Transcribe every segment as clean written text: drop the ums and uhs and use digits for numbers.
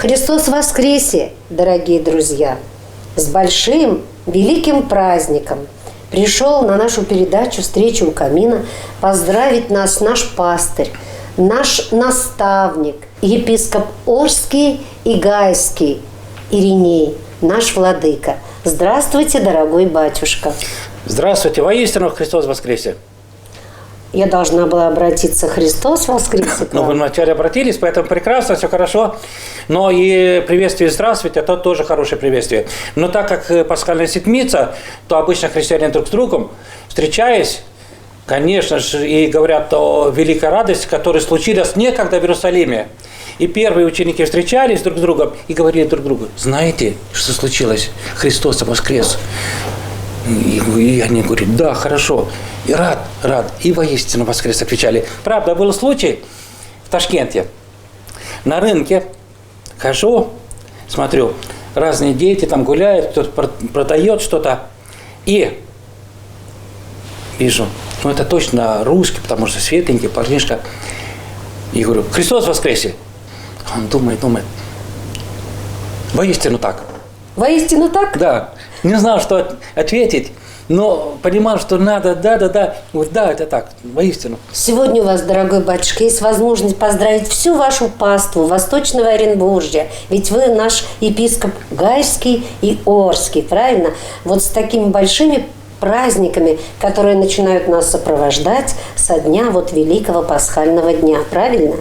Христос воскресе, дорогие друзья! С большим, великим праздником пришел на нашу передачу «Встреча у камина» поздравить нас наш пастырь, наш наставник, епископ Орский и Гайский Ириней, наш владыка. Здравствуйте, дорогой батюшка! Здравствуйте! Воистину Христос воскресе! Я должна была обратиться «Христос воскресе». Ну, вы вначале обратились, поэтому прекрасно, все хорошо. Но и приветствие «Здравствуйте» – это тоже хорошее приветствие. Но так как пасхальная седмица, то обычно христиане друг с другом, встречаясь, конечно же, и говорят о великой радости, которая случилась некогда в Иерусалиме. И первые ученики встречались друг с другом и говорили друг другу: знаете, что случилось? Христос воскрес. И они говорят: да, хорошо. И рад. И воистину воскрес, отвечали. Правда, был случай в Ташкенте. На рынке хожу, смотрю, разные дети там гуляют, кто-то продает что-то. И вижу, ну это точно русский, потому что светленький парнишка. И говорю: Христос воскресе. Он думает, воистину так. Воистину так? Да. Не знал, что ответить, но понимал, что надо, да. Говорит: да, это так, воистину. Сегодня у вас, дорогой батюшка, есть возможность поздравить всю вашу паству Восточного Оренбуржья. Ведь вы наш епископ Гайский и Орский, правильно? Вот с такими большими праздниками, которые начинают нас сопровождать со дня вот Великого Пасхального дня, правильно?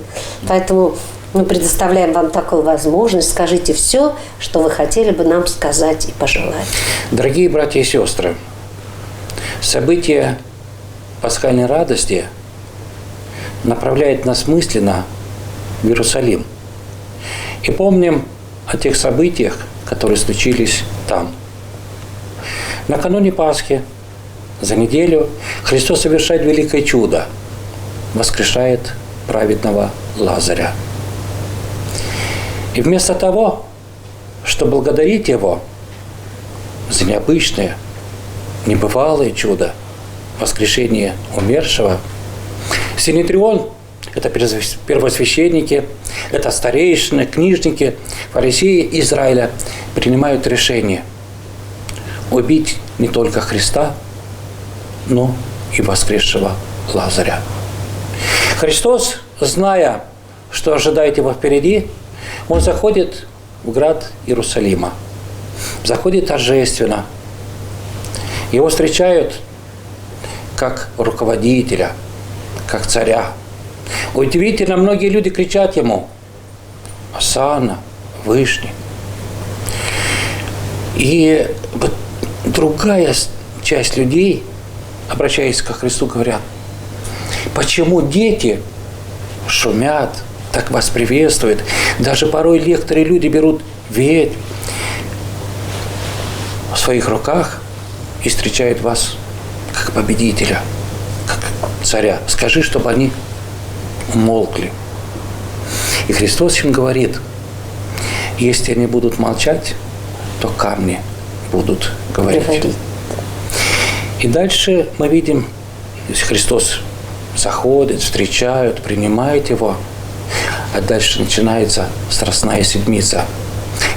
Поэтому мы предоставляем вам такую возможность. Скажите все, что вы хотели бы нам сказать и пожелать. Дорогие братья и сестры, событие пасхальной радости направляет нас мысленно в Иерусалим. И помним о тех событиях, которые случились там. Накануне Пасхи, за неделю, Христос совершает великое чудо. Воскрешает праведного Лазаря. И вместо того, что благодарить Его за необычное, небывалое чудо, воскрешение умершего, Синедрион, это первосвященники, это старейшины, книжники, фарисеи Израиля, принимают решение убить не только Христа, но и воскресшего Лазаря. Христос, зная, что ожидает Его впереди, Он заходит в град Иерусалима, заходит торжественно. Его встречают как руководителя, как царя. Удивительно, многие люди кричат Ему: «Осанна, Вышний». И другая часть людей, обращаясь ко Христу, говорят: почему дети шумят, так вас приветствуют? Даже порой некоторые люди берут ветвь в своих руках и встречают вас как победителя, как царя. Скажи, чтобы они умолкли. И Христос им говорит: если они будут молчать, то камни будут говорить. И дальше мы видим, если Христос заходит, встречают, принимает Его, а дальше начинается Страстная Седмица.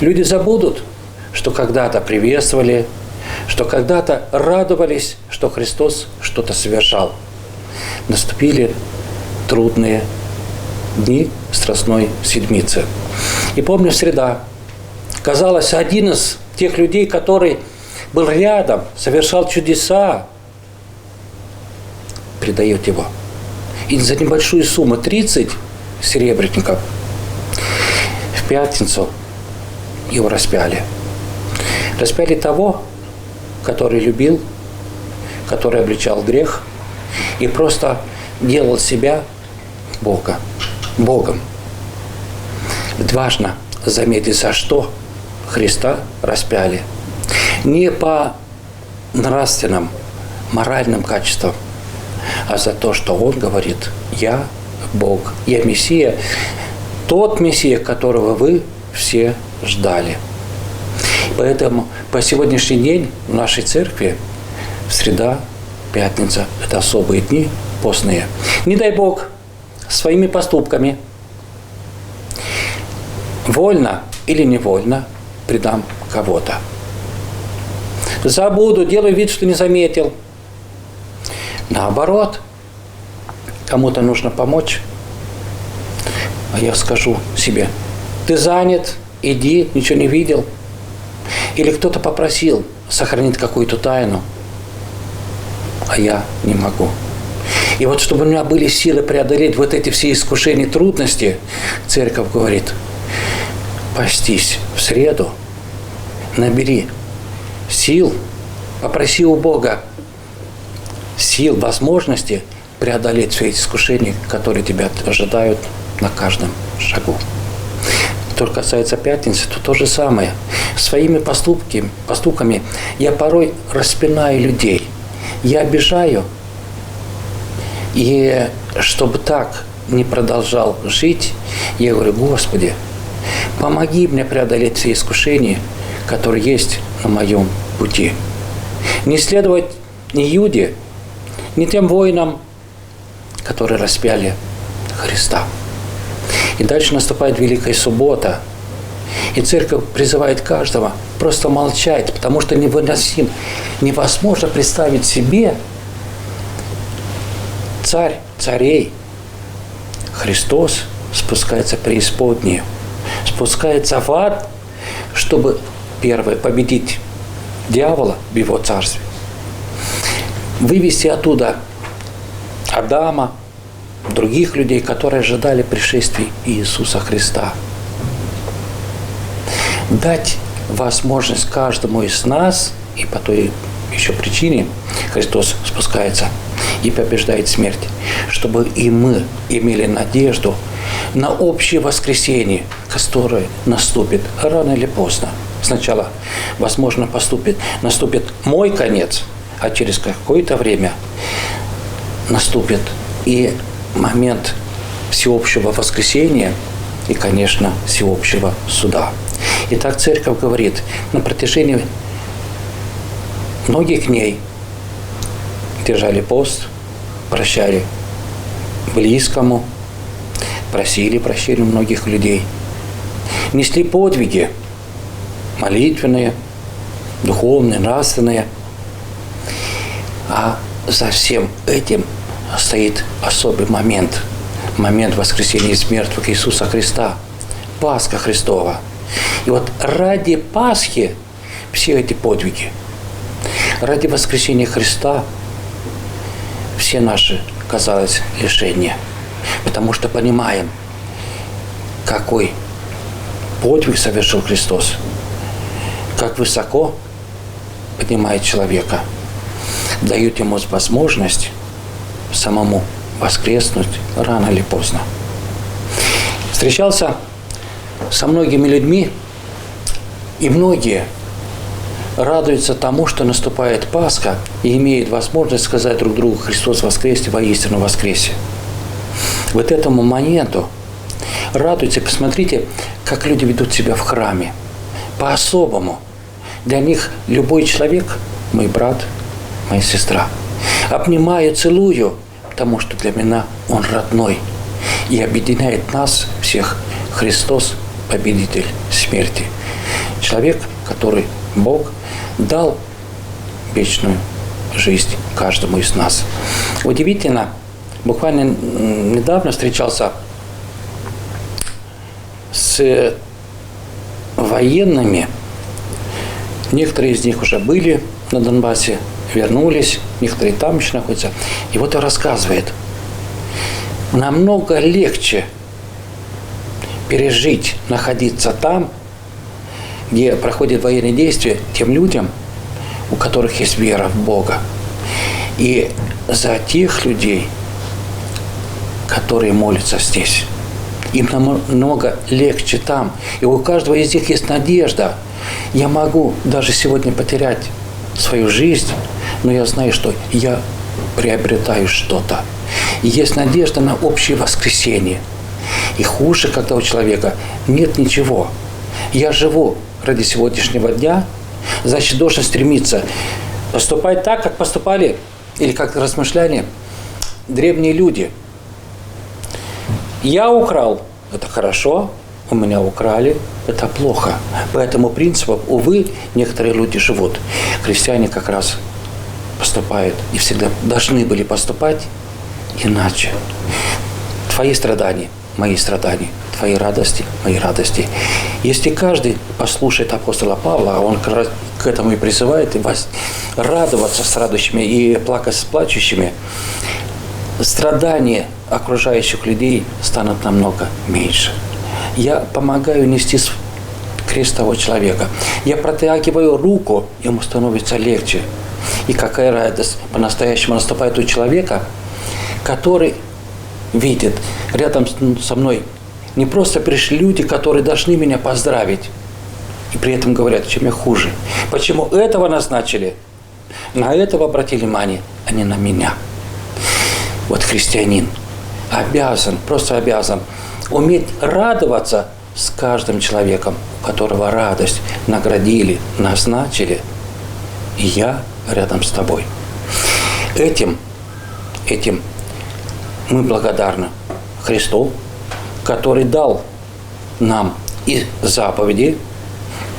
Люди забудут, что когда-то приветствовали, что когда-то радовались, что Христос что-то совершал. Наступили трудные дни Страстной Седмицы. И помню, среда. Казалось, один из тех людей, который был рядом, совершал чудеса, предает Его. И за небольшую сумму, 30 серебряников, в пятницу Его распяли. Распяли того, который любил, который обличал грех и просто делал себя Богом. Важно заметить, за что Христа распяли. Не по нравственным, моральным качествам, а за то, что Он говорит: «Я Бог, я Мессия, тот Мессия, которого вы все ждали». Поэтому по сегодняшний день в нашей церкви среда, пятница – это особые дни постные. Не дай Бог своими поступками вольно или невольно предам кого-то. Забуду, делаю вид, что не заметил. Наоборот, кому-то нужно помочь, а я скажу себе: ты занят, иди, ничего не видел. Или кто-то попросил сохранить какую-то тайну, а я не могу. И вот чтобы у меня были силы преодолеть вот эти все искушения и трудности, церковь говорит: постись в среду, набери сил, попроси у Бога сил, возможности преодолеть все эти искушения, которые тебя ожидают на каждом шагу. Что касается пятницы, то же самое. Своими поступками я порой распинаю людей, я обижаю. И чтобы так не продолжал жить, я говорю: Господи, помоги мне преодолеть все искушения, которые есть на моем пути. Не следовать ни Иуде, ни тем воинам, которые распяли Христа. И дальше наступает Великая Суббота. И церковь призывает каждого просто молчать, потому что невыносим, невозможно представить себе Царь царей, Христос спускается в преисподнюю, спускается в ад, чтобы, первое, победить дьявола в его царстве, вывести оттуда Адама, других людей, которые ожидали пришествия Иисуса Христа. Дать возможность каждому из нас, и по той еще причине Христос спускается и побеждает смерть, чтобы и мы имели надежду на общее воскресение, которое наступит рано или поздно. Сначала, возможно, наступит мой конец, а через какое-то время наступит и момент всеобщего воскресения и, конечно, всеобщего суда. Итак, церковь говорит, на протяжении многих дней держали пост, прощали близкому, просили прощения у многих людей, несли подвиги молитвенные, духовные, нравственные. А за всем этим стоит особый момент воскресения из мертвых Иисуса Христа, Пасха Христова. И вот ради Пасхи все эти подвиги, ради воскресения Христа все наши, казалось, лишения. Потому что понимаем, какой подвиг совершил Христос, как высоко поднимает человека, дает ему возможность самому воскреснуть рано или поздно. Встречался со многими людьми, и многие радуются тому, что наступает Пасха, и имеют возможность сказать друг другу: Христос воскресе, воистину воскресе. Вот этому моменту радуются. Посмотрите, как люди ведут себя в храме. По-особому. Для них любой человек – мой брат, моя сестра. Обнимаю, целую, потому что для меня он родной. И объединяет нас всех Христос, победитель смерти. Человек, который Бог дал вечную жизнь каждому из нас. Удивительно, буквально недавно встречался с военными. Некоторые из них уже были на Донбассе, вернулись, некоторые там еще находятся. И вот он рассказывает, намного легче пережить, находиться там, где проходят военные действия, тем людям, у которых есть вера в Бога. И за тех людей, которые молятся здесь. Им намного легче там. И у каждого из них есть надежда. Я могу даже сегодня потерять свою жизнь, но я знаю, что я приобретаю что-то. И есть надежда на общее воскресение. И хуже, когда у человека нет ничего. Я живу ради сегодняшнего дня, значит, должен стремиться поступать так, как поступали, или как размышляли древние люди. Я украл, это хорошо, у меня украли, это плохо. По этому принципу, увы, некоторые люди живут. Христиане как раз поступают и всегда должны были поступать иначе. Твои страдания, мои страдания, твои радости, мои радости. Если каждый послушает апостола Павла, а он как раз к этому и призывает, и вас радоваться с радующими и плакать с плачущими, страдания окружающих людей станут намного меньше. Я помогаю нести крест того человека. Я протягиваю руку, ему становится легче. И какая радость по-настоящему наступает у человека, который видит рядом со мной не просто пришли люди, которые должны меня поздравить, и при этом говорят, чем я хуже. Почему этого назначили? На этого обратили внимание, а не на меня. Вот христианин обязан, просто обязан уметь радоваться с каждым человеком, у которого радость наградили, назначили, и я рядом с тобой. Этим мы благодарны Христу, который дал нам и заповеди,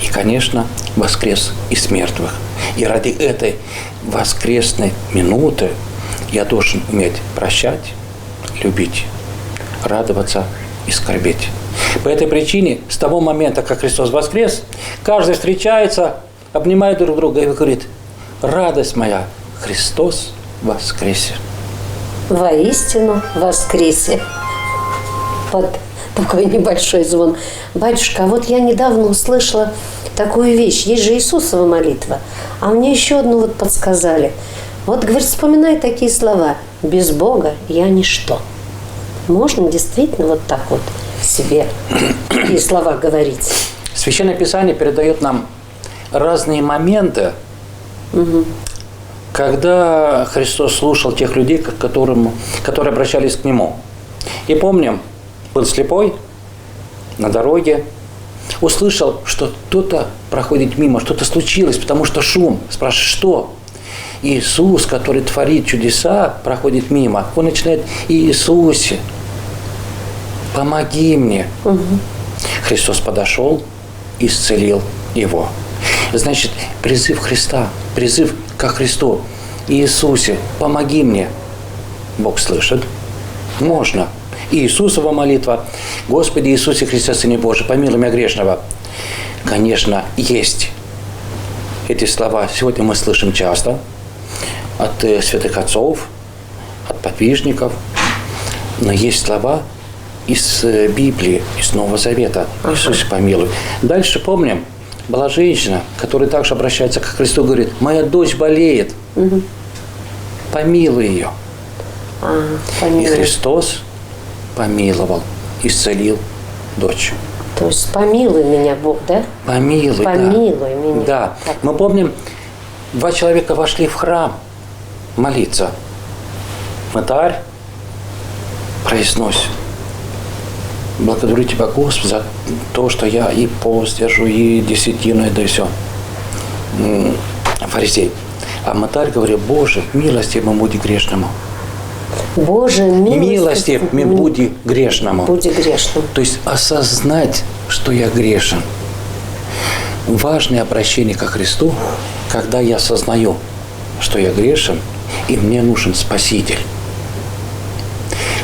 и, конечно, воскрес из мертвых. И ради этой воскресной минуты я должен уметь прощать, любить, радоваться и скорбеть. По этой причине, с того момента, как Христос воскрес, каждый встречается, обнимает друг друга и говорит: радость моя, Христос воскресе. Воистину воскресе. Под такой небольшой звон. Батюшка, а вот я недавно услышала такую вещь. Есть же Иисусова молитва. А мне еще одну вот подсказали. Вот, говорит, вспоминай такие слова. Без Бога я ничто. Можно действительно вот так вот себе такие слова говорить? Священное Писание передает нам разные моменты, когда Христос слушал тех людей, которые обращались к Нему. И помним, был слепой на дороге, услышал, что кто-то проходит мимо, что-то случилось, потому что шум. Спрашивает, что? Иисус, который творит чудеса, проходит мимо. Он начинает: Иисусе, помоги мне. Христос подошел, исцелил его. Значит, призыв Христа, призыв ко Христу: Иисусе, помоги мне. Бог слышит. Можно. И Иисусова молитва: Господи Иисусе Христе, Сыне Божий, помилуй меня грешного. Конечно, есть. Эти слова сегодня мы слышим часто от святых отцов, от подвижников. Но есть слова из Библии, из Нового Завета. Иисус, помилуй. Дальше помним, была женщина, которая также обращается к Христу, говорит: моя дочь болеет, помилуй ее. И Христос помиловал, исцелил дочь. То есть помилуй меня, Бог, да? Помилуй, помилуй да. меня. Да. Так. Мы помним, 2 человека вошли в храм молиться. Мытарь произносит: благодарю Тебя, Господи, за то, что я и пост держу, и десятину, да и все. Фарисей. А мытарь говорит: Боже, милости ему буди грешному. Боже, милости мне буди грешному. Буди грешным. То есть осознать, что я грешен. Важное обращение ко Христу, когда я осознаю, что я грешен, и мне нужен Спаситель.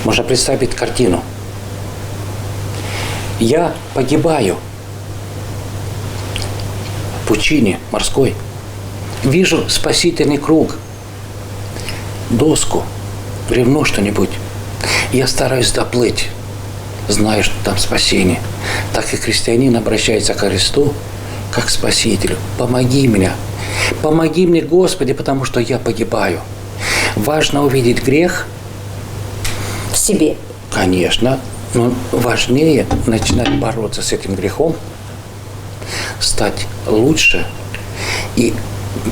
Можно представить картину. Я погибаю в пучине морской. Вижу спасительный круг, доску, бревно что-нибудь. Я стараюсь доплыть, зная, что там спасение. Так и христианин обращается к Христу как к Спасителю. Помоги мне. Помоги мне, Господи, потому что я погибаю. Важно увидеть грех в себе. Конечно. Но важнее начинать бороться с этим грехом, стать лучше, и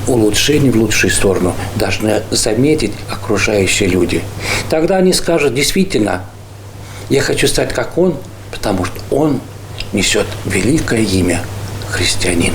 улучшение в лучшую сторону должны заметить окружающие люди. Тогда они скажут: действительно, я хочу стать как он, потому что он несет великое имя христианин.